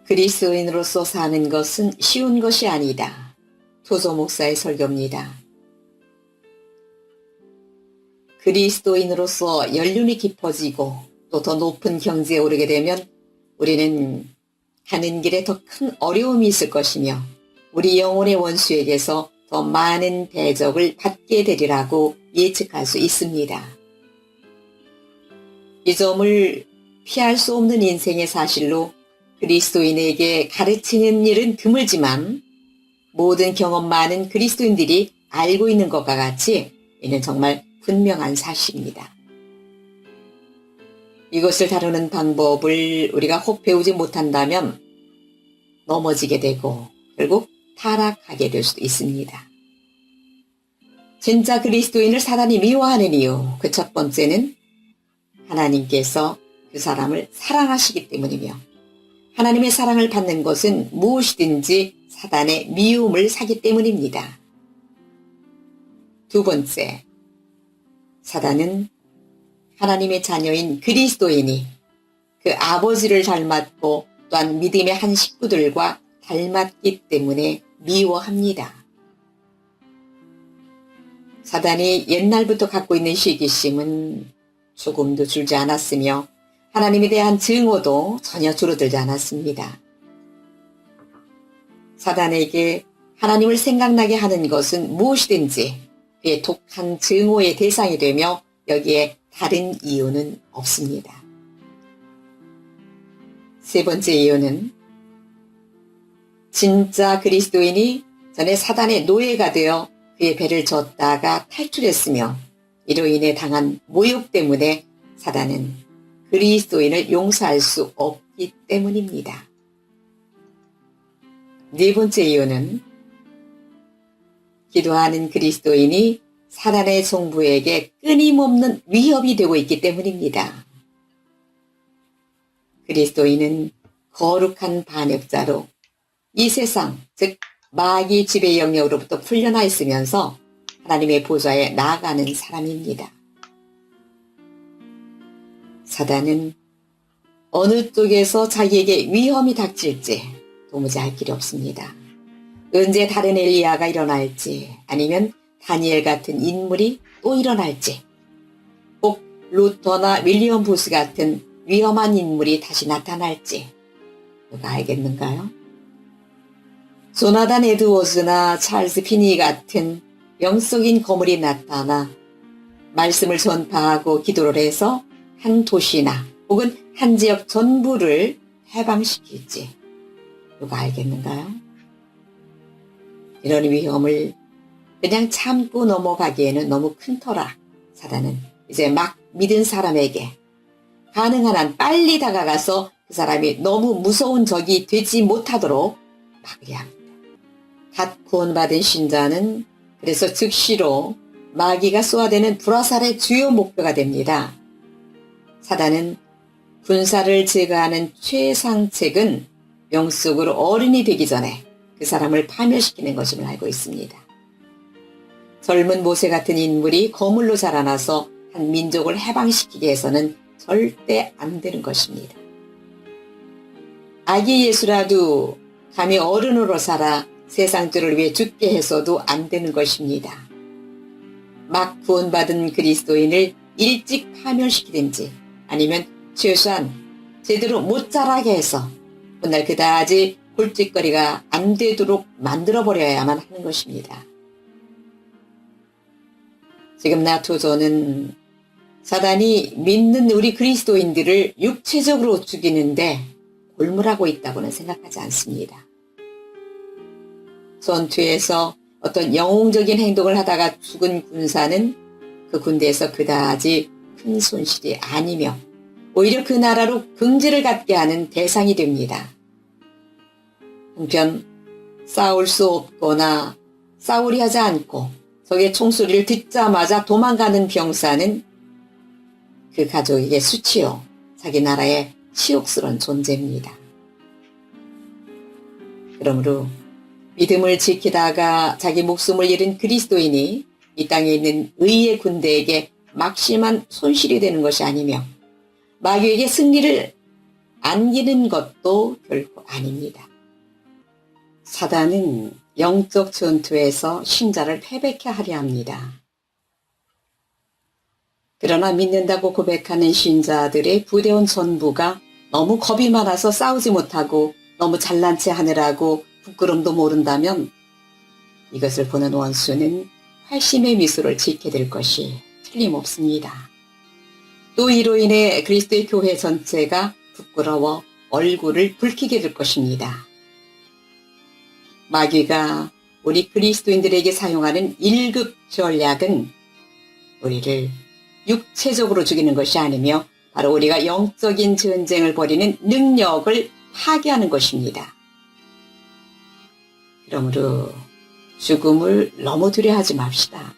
그리스도인으로서 사는 것은 쉬운 것이 아니다. 토조 목사의 설교입니다. 그리스도인으로서 연륜이 깊어지고 또 더 높은 경지에 오르게 되면 우리는 가는 길에 더 큰 어려움이 있을 것이며 우리 영혼의 원수에게서 더 많은 대적을 받게 되리라고 예측할 수 있습니다. 이 점을 피할 수 없는 인생의 사실로 그리스도인에게 가르치는 일은 드물지만 모든 경험 많은 그리스도인들이 알고 있는 것과 같이 이는 정말 분명한 사실입니다. 이것을 다루는 방법을 우리가 혹 배우지 못한다면 넘어지게 되고 결국 타락하게 될 수도 있습니다. 진짜 그리스도인을 사단이 미워하는 이유, 그 첫 번째는 하나님께서 그 사람을 사랑하시기 때문이며 하나님의 사랑을 받는 것은 무엇이든지 사단의 미움을 사기 때문입니다. 두 번째, 사단은 하나님의 자녀인 그리스도인이 그 아버지를 닮았고 또한 믿음의 한 식구들과 닮았기 때문에 미워합니다. 사단이 옛날부터 갖고 있는 시기심은 조금도 줄지 않았으며 하나님에 대한 증오도 전혀 줄어들지 않았습니다. 사단에게 하나님을 생각나게 하는 것은 무엇이든지 그의 독한 증오의 대상이 되며 여기에 다른 이유는 없습니다. 세 번째 이유는 진짜 그리스도인이 전에 사단의 노예가 되어 그의 배를 졌다가 탈출했으며 이로 인해 당한 모욕 때문에 사단은 그리스도인을 용서할 수 없기 때문입니다. 네 번째 이유는 기도하는 그리스도인이 사단의 송부에게 끊임없는 위협이 되고 있기 때문입니다. 그리스도인은 거룩한 반역자로 이 세상, 즉 마귀 지배 영역으로부터 풀려나 있으면서 하나님의 보좌에 나아가는 사람입니다. 사단은 어느 쪽에서 자기에게 위험이 닥칠지 도무지 알 길이 없습니다. 언제 다른 엘리야가 일어날지 아니면 다니엘 같은 인물이 또 일어날지 꼭 루터나 윌리엄 부스 같은 위험한 인물이 다시 나타날지 누가 알겠는가요? 조나단 에드워즈나 찰스 피니 같은 영적인 거물이 나타나 말씀을 전파하고 기도를 해서 한 도시나 혹은 한 지역 전부를 해방시킬지 누가 알겠는가요? 이런 위험을 그냥 참고 넘어가기에는 너무 큰 터라 사단은 이제 막 믿은 사람에게 가능한 한 빨리 다가가서 그 사람이 너무 무서운 적이 되지 못하도록 막으려 합니다. 갓 구원받은 신자는 그래서 즉시로 마귀가 쏘아대는 불화살의 주요 목표가 됩니다. 사단은 군사를 제거하는 최상책은 영적으로 어른이 되기 전에 그 사람을 파멸시키는 것임을 알고 있습니다. 젊은 모세 같은 인물이 거물로 자라나서 한 민족을 해방시키기 위해서는 절대 안 되는 것입니다. 아기 예수라도 감히 어른으로 살아 세상들을 위해 죽게 해서도 안 되는 것입니다. 막 구원받은 그리스도인을 일찍 파멸시키든지 아니면 최소한 제대로 못 자라게 해서 훗날 그다지 골칫거리가 안 되도록 만들어버려야만 하는 것입니다. 지금 나토저는 사단이 믿는 우리 그리스도인들을 육체적으로 죽이는데 골몰하고 있다고는 생각하지 않습니다. 전투에서 어떤 영웅적인 행동을 하다가 죽은 군사는 그 군대에서 그다지 큰 손실이 아니며 오히려 그 나라로 긍지를 갖게 하는 대상이 됩니다. 한편 싸울 수 없거나 싸우려 하지 않고 적의 총소리를 듣자마자 도망가는 병사는 그 가족에게 수치요 자기 나라의 치욕스러운 존재입니다. 그러므로 믿음을 지키다가 자기 목숨을 잃은 그리스도인이 이 땅에 있는 의의 군대에게 막심한 손실이 되는 것이 아니며 마귀에게 승리를 안기는 것도 결코 아닙니다. 사단은 영적 전투에서 신자를 패배케 하려 합니다. 그러나 믿는다고 고백하는 신자들의 부대원 전부가 너무 겁이 많아서 싸우지 못하고 너무 잘난 체 하느라고 부끄럼도 모른다면 이것을 보는 원수는 활심의 미소를 짓게 될 것이 틀림없습니다. 또 이로 인해 그리스도의 교회 전체가 부끄러워 얼굴을 붉히게 될 것입니다. 마귀가 우리 그리스도인들에게 사용하는 1급 전략은 우리를 육체적으로 죽이는 것이 아니며 바로 우리가 영적인 전쟁을 벌이는 능력을 파괴하는 것입니다. 그러므로 죽음을 너무 두려워하지 맙시다.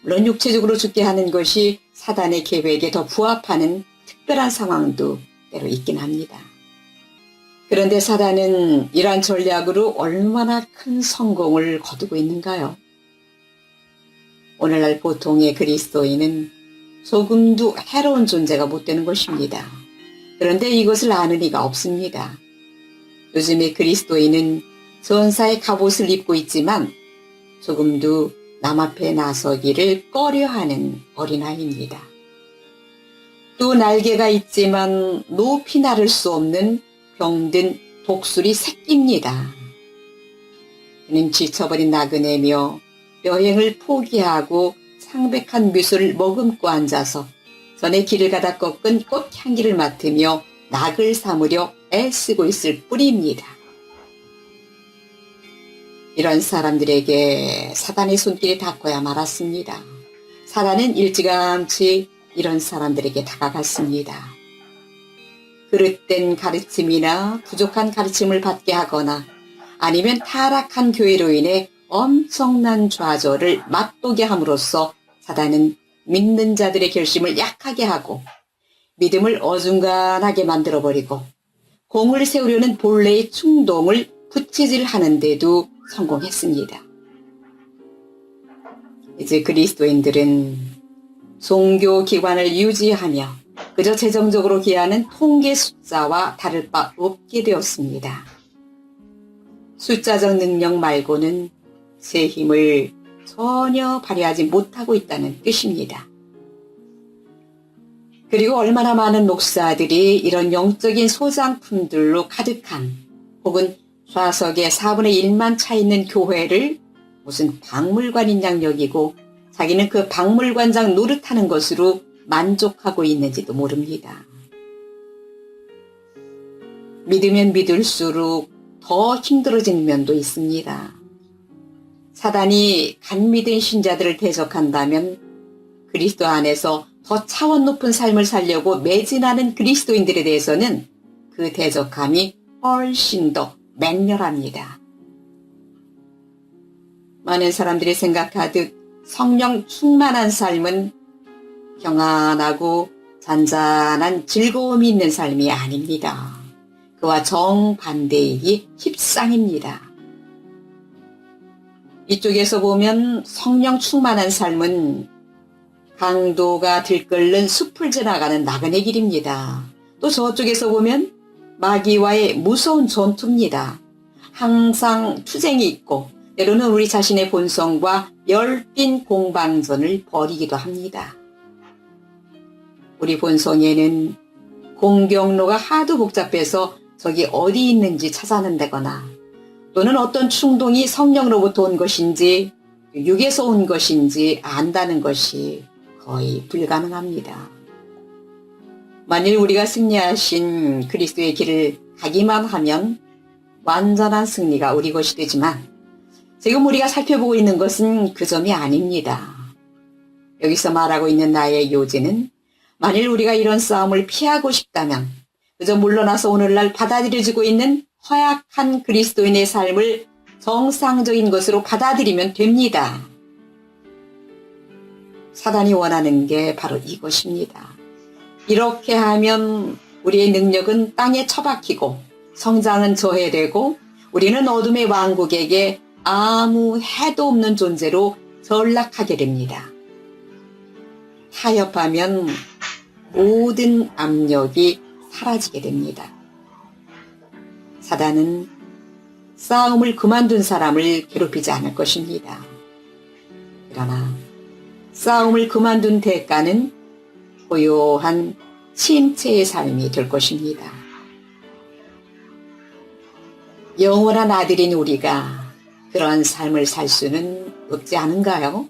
물론 육체적으로 죽게 하는 것이 사단의 계획에 더 부합하는 특별한 상황도 때로 있긴 합니다. 그런데 사단은 이러한 전략으로 얼마나 큰 성공을 거두고 있는가요? 오늘날 보통의 그리스도인은 조금도 해로운 존재가 못 되는 것입니다. 그런데 이것을 아는 이가 없습니다. 요즘의 그리스도인은 전사의 갑옷을 입고 있지만 조금도 남 앞에 나서기를 꺼려하는 어린아이입니다. 또 날개가 있지만 높이 나를 수 없는 병든 독수리 새끼입니다. 그는 지쳐버린 나그네며 여행을 포기하고 창백한 미소를 머금고 앉아서 전에 길을 가다 꺾은 꽃향기를 맡으며 낙을 삼으려 애쓰고 있을 뿐입니다. 이런 사람들에게 사단의 손길이 닿고야 말았습니다. 사단은 일찌감치 이런 사람들에게 다가갔습니다. 그릇된 가르침이나 부족한 가르침을 받게 하거나 아니면 타락한 교회로 인해 엄청난 좌절을 맛보게 함으로써 사단은 믿는 자들의 결심을 약하게 하고 믿음을 어중간하게 만들어버리고 공을 세우려는 본래의 충동을 부채질하는 데도 성공했습니다. 이제 그리스도인들은 종교기관을 유지하며 그저 재정적으로 기하는 통계 숫자와 다를 바 없게 되었습니다. 숫자적 능력 말고는 새 힘을 전혀 발휘하지 못하고 있다는 뜻입니다. 그리고 얼마나 많은 목사들이 이런 영적인 소장품들로 가득한 혹은 좌석에 4분의 1만 차 있는 교회를 무슨 박물관인 양 여기고 자기는 그 박물관장 노릇하는 것으로 만족하고 있는지도 모릅니다. 믿으면 믿을수록 더 힘들어지는 면도 있습니다. 사단이 간미된 신자들을 대적한다면 그리스도 안에서 더 차원 높은 삶을 살려고 매진하는 그리스도인들에 대해서는 그 대적함이 훨씬 더 맹렬합니다. 많은 사람들이 생각하듯 성령 충만한 삶은 평안하고 잔잔한 즐거움이 있는 삶이 아닙니다. 그와 정반대이기 십상입니다. 이쪽에서 보면 성령 충만한 삶은 강도가 들끓는 숲을 지나가는 나그네 길입니다. 또 저쪽에서 보면 마귀와의 무서운 전투입니다. 항상 투쟁이 있고 때로는 우리 자신의 본성과 열띤 공방전을 벌이기도 합니다. 우리 본성에는 공경로가 하도 복잡해서 적이 어디 있는지 찾아낸다거나 또는 어떤 충동이 성령으로부터 온 것인지 육에서 온 것인지 안다는 것이 거의 불가능합니다. 만일 우리가 승리하신 그리스도의 길을 가기만 하면 완전한 승리가 우리 것이 되지만 지금 우리가 살펴보고 있는 것은 그 점이 아닙니다. 여기서 말하고 있는 나의 요지는 만일 우리가 이런 싸움을 피하고 싶다면 그저 물러나서 오늘날 받아들여지고 있는 허약한 그리스도인의 삶을 정상적인 것으로 받아들이면 됩니다. 사단이 원하는 게 바로 이것입니다. 이렇게 하면 우리의 능력은 땅에 처박히고 성장은 저해되고 우리는 어둠의 왕국에게 아무 해도 없는 존재로 전락하게 됩니다. 타협하면 모든 압력이 사라지게 됩니다. 사단은 싸움을 그만둔 사람을 괴롭히지 않을 것입니다. 그러나 싸움을 그만둔 대가는 고요한 침체의 삶이 될 것입니다. 영원한 아들인 우리가 그러한 삶을 살 수는 없지 않은가요?